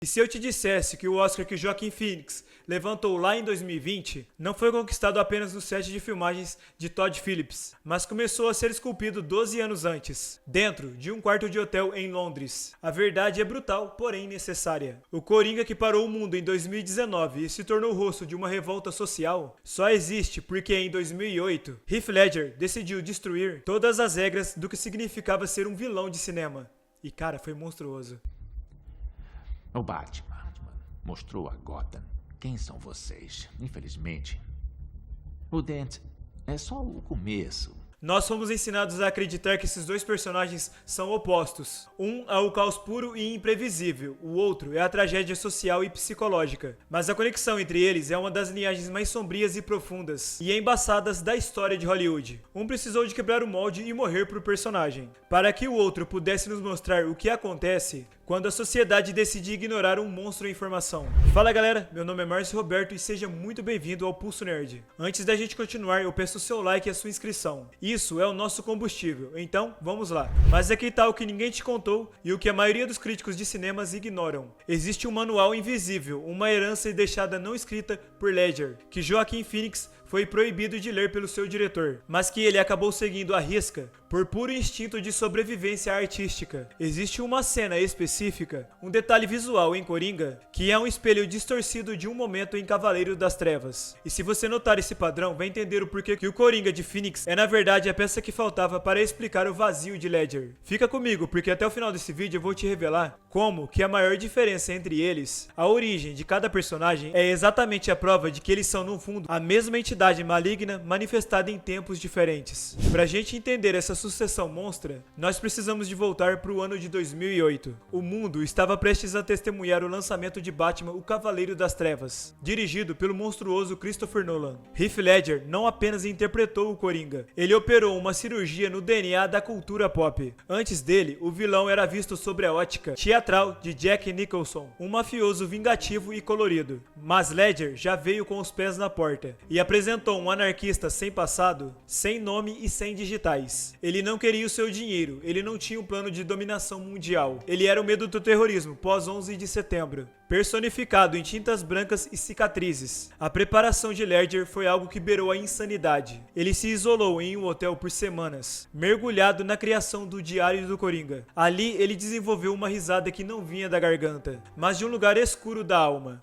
E se eu te dissesse que o Oscar que Joaquin Phoenix levantou lá em 2020 não foi conquistado apenas no set de filmagens de Todd Phillips, mas começou a ser esculpido 12 anos antes, dentro de um quarto de hotel em Londres. A verdade é brutal, porém necessária. O Coringa que parou o mundo em 2019 e se tornou o rosto de uma revolta social só existe porque em 2008 Heath Ledger decidiu destruir todas as regras do que significava ser um vilão de cinema. E cara, foi monstruoso. O Batman mostrou a Gotham quem são vocês. Infelizmente, o Dent é só o começo. Nós fomos ensinados a acreditar que esses dois personagens são opostos. Um é o caos puro e imprevisível, o outro é a tragédia social e psicológica. Mas a conexão entre eles é uma das linhagens mais sombrias e profundas e embaçadas da história de Hollywood. Um precisou de quebrar o molde e morrer pro personagem, para que o outro pudesse nos mostrar o que acontece quando a sociedade decide ignorar um monstro em formação. Fala galera, meu nome é Márcio Roberto e seja muito bem-vindo ao Pulso Nerd. Antes da gente continuar, eu peço o seu like e a sua inscrição. Isso é o nosso combustível, então vamos lá. Mas aqui tá o que ninguém te contou e o que a maioria dos críticos de cinemas ignoram. Existe um manual invisível, uma herança deixada não escrita por Ledger, que Joaquin Phoenix foi proibido de ler pelo seu diretor, mas que ele acabou seguindo à risca por puro instinto de sobrevivência artística. Existe uma cena específica, um detalhe visual em Coringa, que é um espelho distorcido de um momento em Cavaleiro das Trevas. E se você notar esse padrão, vai entender o porquê que o Coringa de Phoenix é na verdade a peça que faltava para explicar o vazio de Ledger. Fica comigo, porque até o final desse vídeo eu vou te revelar como que a maior diferença entre eles, a origem de cada personagem, é exatamente a prova de que eles são no fundo a mesma entidade maligna manifestada em tempos diferentes. Pra gente entender essa sucessão monstra, nós precisamos de voltar para o ano de 2008. O mundo estava prestes a testemunhar o lançamento de Batman, o Cavaleiro das Trevas, dirigido pelo monstruoso Christopher Nolan. Heath Ledger não apenas interpretou o Coringa, ele operou uma cirurgia no DNA da cultura pop. Antes dele, o vilão era visto sob a ótica teatral de Jack Nicholson, um mafioso vingativo e colorido. Mas Ledger já veio com os pés na porta e apresentou um anarquista sem passado, sem nome e sem digitais. Ele não queria o seu dinheiro, ele não tinha um plano de dominação mundial. Ele era o medo do terrorismo pós 11 de setembro, personificado em tintas brancas e cicatrizes. A preparação de Ledger foi algo que beirou a insanidade. Ele se isolou em um hotel por semanas, mergulhado na criação do Diário do Coringa. Ali ele desenvolveu uma risada que não vinha da garganta, mas de um lugar escuro da alma.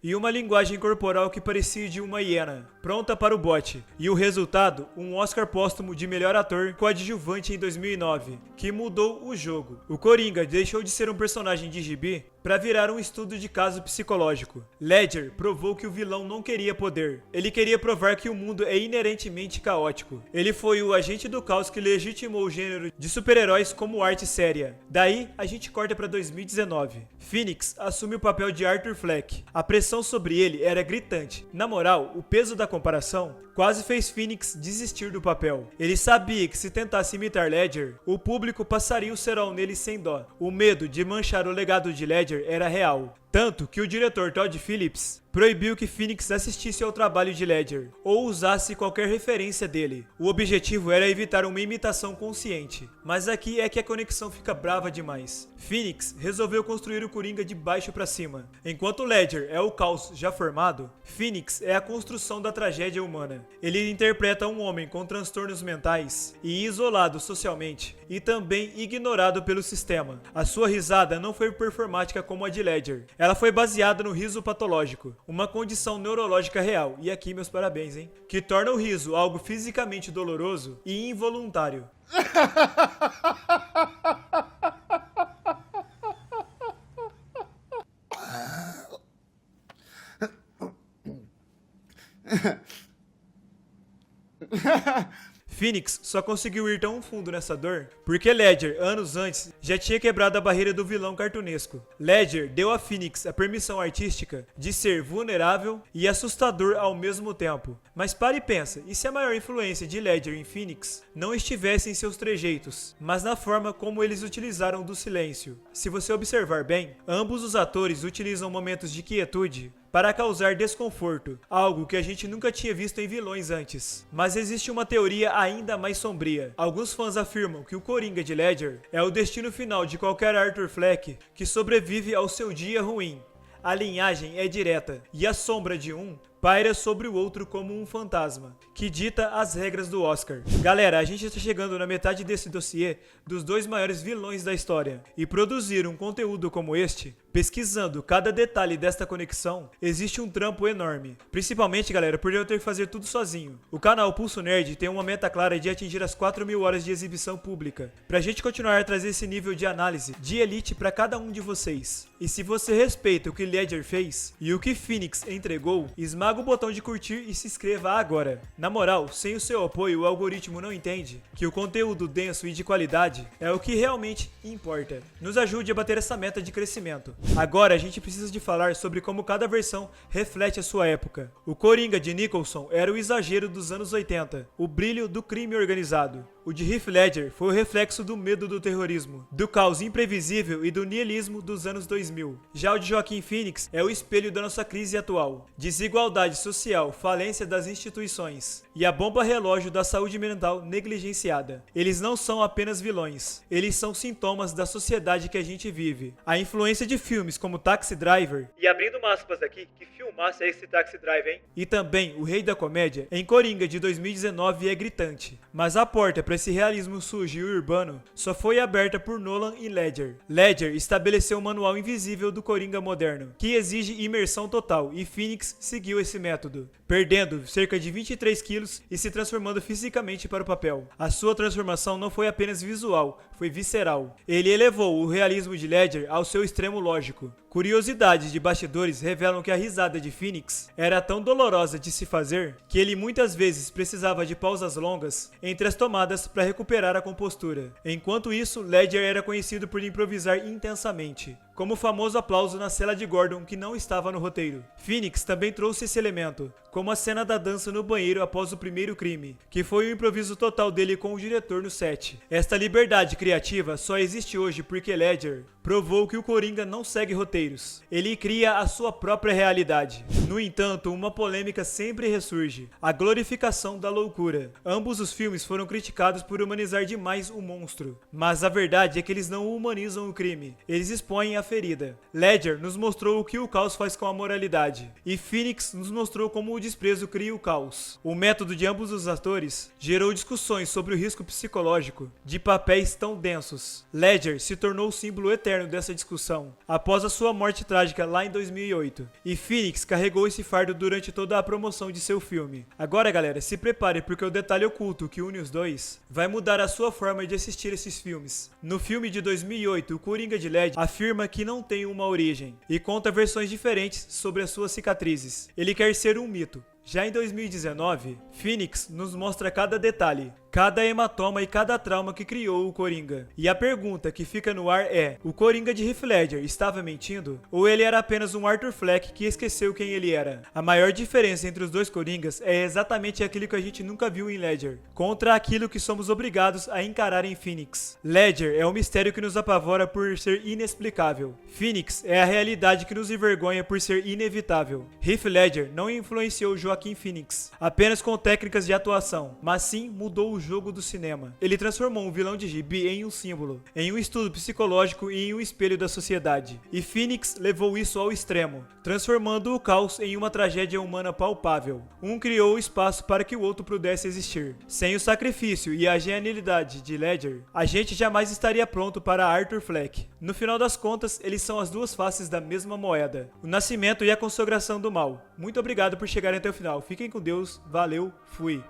E uma linguagem corporal que parecia de uma hiena, pronta para o bote. E o resultado, um Oscar póstumo de melhor ator coadjuvante em 2009, que mudou o jogo. O Coringa deixou de ser um personagem de gibi para virar um estudo de caso psicológico. Ledger provou que o vilão não queria poder. Ele queria provar que o mundo é inerentemente caótico. Ele foi o agente do caos que legitimou o gênero de super-heróis como arte séria. Daí, a gente corta para 2019. Phoenix assume o papel de Arthur Fleck. A pressão sobre ele era gritante. Na moral, o peso da comparação quase fez Phoenix desistir do papel. Ele sabia que se tentasse imitar Ledger, o público passaria o cerol nele sem dó. O medo de manchar o legado de Ledger era real. Tanto que o diretor Todd Phillips proibiu que Phoenix assistisse ao trabalho de Ledger ou usasse qualquer referência dele. O objetivo era evitar uma imitação consciente. Mas aqui é que a conexão fica brava demais. Phoenix resolveu construir o Coringa de baixo para cima. Enquanto Ledger é o caos já formado, Phoenix é a construção da tragédia humana. Ele interpreta um homem com transtornos mentais e isolado socialmente e também ignorado pelo sistema. A sua risada não foi performática como a de Ledger. Ela foi baseada no riso patológico, uma condição neurológica real, e aqui meus parabéns, hein? Que torna o riso algo fisicamente doloroso e involuntário. Phoenix só conseguiu ir tão fundo nessa dor porque Ledger, anos antes, já tinha quebrado a barreira do vilão cartunesco. Ledger deu a Phoenix a permissão artística de ser vulnerável e assustador ao mesmo tempo. Mas para e pensa, e se a maior influência de Ledger em Phoenix não estivesse em seus trejeitos, mas na forma como eles utilizaram do silêncio? Se você observar bem, ambos os atores utilizam momentos de quietude para causar desconforto, algo que a gente nunca tinha visto em vilões antes. Mas existe uma teoria ainda mais sombria. Alguns fãs afirmam que o Coringa de Ledger é o destino final de qualquer Arthur Fleck que sobrevive ao seu dia ruim. A linhagem é direta, e a sombra de um paira sobre o outro como um fantasma, que dita as regras do Oscar. Galera, a gente está chegando na metade desse dossiê dos 2 maiores vilões da história, e produzir um conteúdo como este, pesquisando cada detalhe desta conexão, existe um trampo enorme. Principalmente, galera, por eu ter que fazer tudo sozinho. O canal Pulso Nerd tem uma meta clara de atingir as 4.000 horas de exibição pública, pra gente continuar a trazer esse nível de análise de elite pra cada um de vocês. E se você respeita o que Ledger fez e o que Phoenix entregou, esmaga o botão de curtir e se inscreva agora. Na moral, sem o seu apoio o algoritmo não entende que o conteúdo denso e de qualidade é o que realmente importa. Nos ajude a bater essa meta de crescimento. Agora a gente precisa de falar sobre como cada versão reflete a sua época. O Coringa de Nicholson era o exagero dos anos 80, o brilho do crime organizado. O de Heath Ledger foi o reflexo do medo do terrorismo, do caos imprevisível e do niilismo dos anos 2000. Já o de Joaquin Phoenix é o espelho da nossa crise atual. Desigualdade social, falência das instituições e a bomba relógio da saúde mental negligenciada. Eles não são apenas vilões, eles são sintomas da sociedade que a gente vive. A influência de filmes como Taxi Driver, e abrindo uma aspas aqui, que filmasse é esse Taxi Driver, hein? E também O Rei da Comédia, em Coringa de 2019 é gritante. Mas a porta para esse realismo sujo e urbano só foi aberta por Nolan e Ledger. Ledger estabeleceu um manual invisível do Coringa moderno, que exige imersão total, e Phoenix seguiu esse método, perdendo cerca de 23 quilos e se transformando fisicamente para o papel. A sua transformação não foi apenas visual, foi visceral. Ele elevou o realismo de Ledger ao seu extremo lógico. Curiosidades de bastidores revelam que a risada de Phoenix era tão dolorosa de se fazer que ele muitas vezes precisava de pausas longas entre as tomadas para recuperar a compostura. Enquanto isso, Ledger era conhecido por improvisar intensamente, como o famoso aplauso na cela de Gordon que não estava no roteiro. Phoenix também trouxe esse elemento, como a cena da dança no banheiro após o primeiro crime, que foi o improviso total dele com o diretor no set. Esta liberdade criativa só existe hoje porque Ledger provou que o Coringa não segue roteiros. Ele cria a sua própria realidade. No entanto, uma polêmica sempre ressurge: a glorificação da loucura. Ambos os filmes foram criticados por humanizar demais o monstro, mas a verdade é que eles não humanizam o crime, eles expõem a ferida. Ledger nos mostrou o que o caos faz com a moralidade, e Phoenix nos mostrou como o desprezo cria o caos. O método de ambos os atores gerou discussões sobre o risco psicológico de papéis tão densos. Ledger se tornou o símbolo eterno dessa discussão após a sua morte trágica lá em 2008, e Phoenix carregou esse fardo durante toda a promoção de seu filme. Agora, galera, se prepare porque o detalhe oculto que une os dois vai mudar a sua forma de assistir esses filmes. No filme de 2008, o Coringa de Ledger afirma que não tem uma origem e conta versões diferentes sobre as suas cicatrizes. Ele quer ser um mito. Já em 2019, Phoenix nos mostra cada detalhe, cada hematoma e cada trauma que criou o Coringa. E a pergunta que fica no ar é: o Coringa de Heath Ledger estava mentindo? Ou ele era apenas um Arthur Fleck que esqueceu quem ele era? A maior diferença entre os dois Coringas é exatamente aquilo que a gente nunca viu em Ledger, contra aquilo que somos obrigados a encarar em Phoenix. Ledger é um mistério que nos apavora por ser inexplicável. Phoenix é a realidade que nos envergonha por ser inevitável. Heath Ledger não influenciou Joaquin Phoenix apenas com técnicas de atuação, mas sim mudou o jogo do cinema. Ele transformou um vilão de gibi em um símbolo, em um estudo psicológico e em um espelho da sociedade. E Phoenix levou isso ao extremo, transformando o caos em uma tragédia humana palpável. Um criou o espaço para que o outro pudesse existir. Sem o sacrifício e a genialidade de Ledger, a gente jamais estaria pronto para Arthur Fleck. No final das contas, eles são as duas faces da mesma moeda: o nascimento e a consagração do mal. Muito obrigado por chegarem até o final. Fiquem com Deus, valeu, fui.